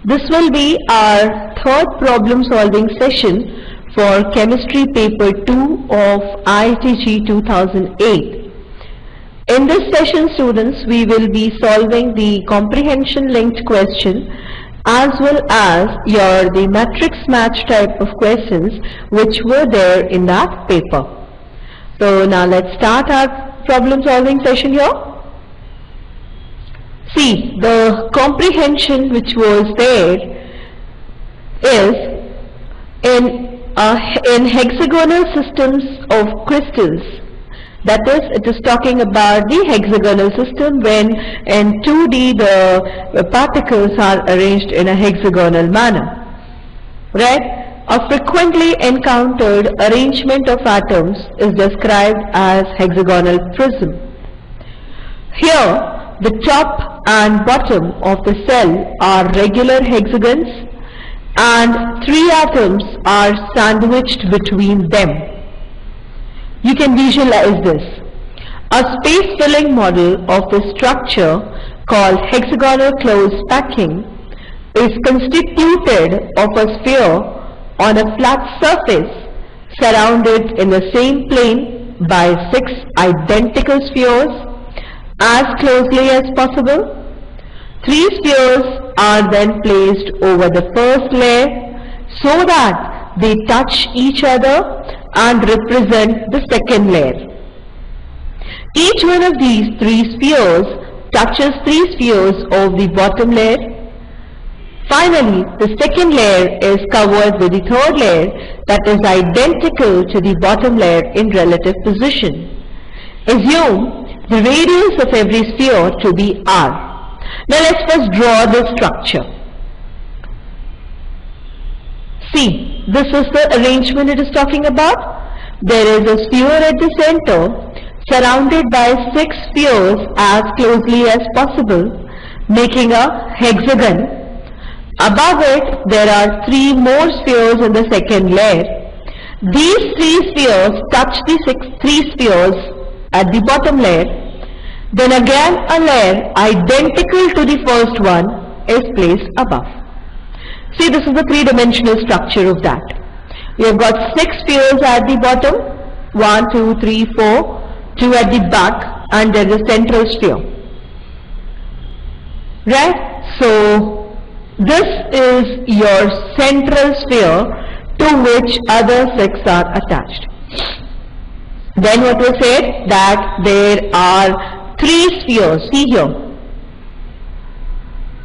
This will be our third problem solving session for Chemistry Paper 2 of IITJEE 2008. In this session, students, we will be solving the comprehension linked question as well as the matrix match type of questions which were there in that paper. So now let's start our problem solving session here. See, the comprehension which was there is in hexagonal systems of crystals. That is, it is talking about the hexagonal system when in 2D the particles are arranged in a hexagonal manner. Right? A frequently encountered arrangement of atoms is described as hexagonal prism. Here, the top and bottom of the cell are regular hexagons and 3 atoms are sandwiched between them. You can visualize this. A space-filling model of the structure called hexagonal close packing is constituted of a sphere on a flat surface surrounded in the same plane by 6 identical spheres as closely as possible. 3 spheres are then placed over the first layer so that they touch each other and represent the second layer. Each one of these 3 spheres touches 3 spheres of the bottom layer. Finally, the second layer is covered with the third layer that is identical to the bottom layer in relative position. Assume the radius of every sphere to be r. Now let's first draw the structure. See, this is the arrangement it is talking about. There is a sphere at the center surrounded by 6 spheres as closely as possible, making a hexagon. Above it, there are 3 more spheres in the second layer. These 3 spheres touch the 3 spheres at the bottom layer. Then again a layer identical to the first one is placed above. See, this is the 3-dimensional structure of that. We have got 6 spheres at the bottom, 1, 2, 3, 4, 2 at the back, and there is a central sphere. Right? So this is your central sphere to which other 6 are attached. Then what we said, that there are 3 spheres. See here.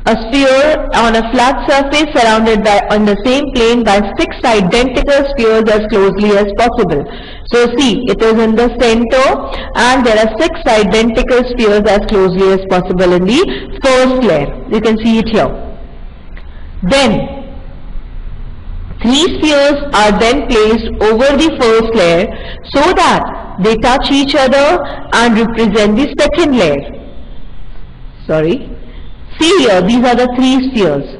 A sphere on a flat surface surrounded by on the same plane by 6 identical spheres as closely as possible. So see, it is in the center and there are 6 identical spheres as closely as possible in the first layer. You can see it here. Then 3 spheres are then placed over the first layer so that they touch each other and represent the second layer. Sorry. See here, these are the 3 spheres.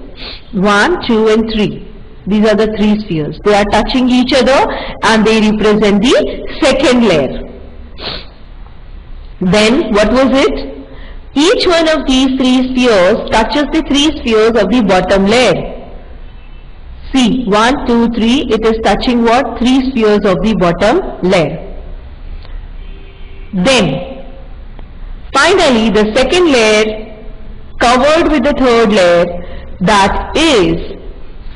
1, 2 and 3. These are the 3 spheres. They are touching each other and they represent the second layer. Then what was it? Each one of these 3 spheres touches the 3 spheres of the bottom layer. See, 1, 2, 3, it is touching what? 3 spheres of the bottom layer. Then, finally, the second layer covered with the third layer, that is,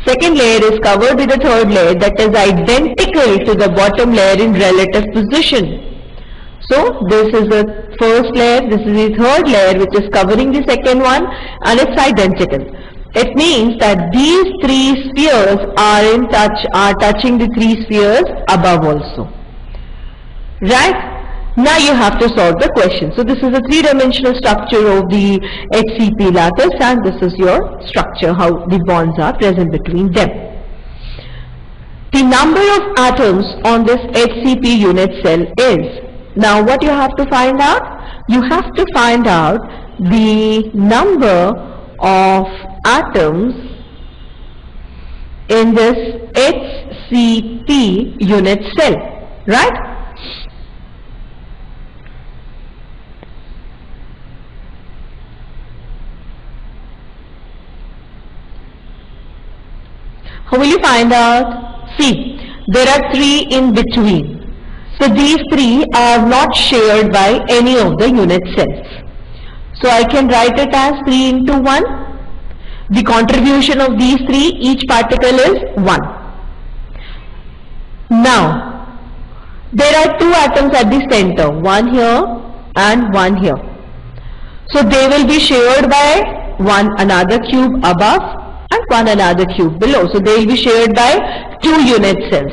second layer is covered with the third layer that is identical to the bottom layer in relative position. So, this is the first layer, this is the third layer which is covering the second one and it's identical. It means that these 3 spheres are touching the 3 spheres above also. Right? Now you have to solve the question. So this is a 3-dimensional structure of the HCP lattice and this is your structure, how the bonds are present between them. The number of atoms on this HCP unit cell is. Now what you have to find out? You have to find out the number of atoms in this HCP unit cell, right? How will you find out? See, there are 3 in between. So these 3 are not shared by any of the unit cells. So I can write it as 3 into 1. The contribution of these 3, each particle is 1. Now, there are 2 atoms at the center, one here and one here. So they will be shared by one another cube above and one another cube below. So they will be shared by 2 unit cells.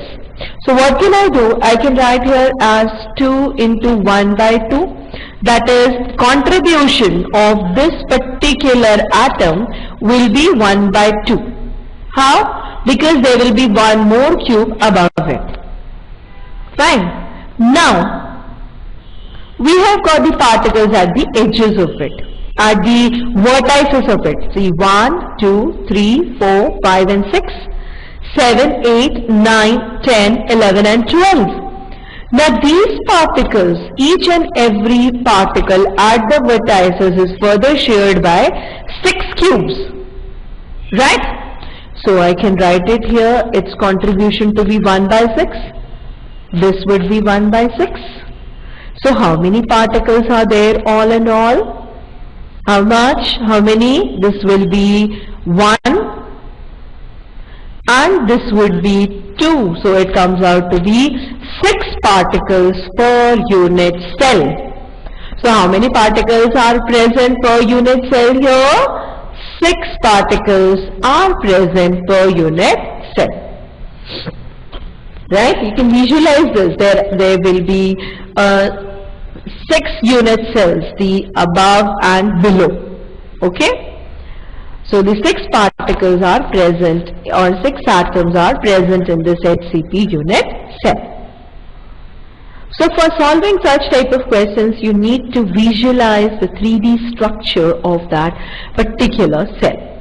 So what can I do? I can write here as 2 into 1 by 2. That is, contribution of this particular atom will be 1 by 2. How? Because there will be one more cube above it. Fine. Now, we have got the particles at the edges of it, at the vertices of it. See, 1, 2, 3, 4, 5 and 6, 7, 8, 9, 10, 11 and 12. Now these particles, each and every particle at the vertices is further shared by 6 cubes. Right? So I can write it here, its contribution to be 1 by 6. This would be 1 by 6. So how many particles are there all in all? How much? How many? This will be 1 and this would be 2. So it comes out to be 6 particles per unit cell. So how many particles are present per unit cell here? 6 particles are present per unit cell. Right? You can visualize this. There will be 6 unit cells, the above and below. Okay? So the 6 particles are present, or 6 atoms are present in this HCP unit cell. So for solving such type of questions, you need to visualize the 3D structure of that particular cell.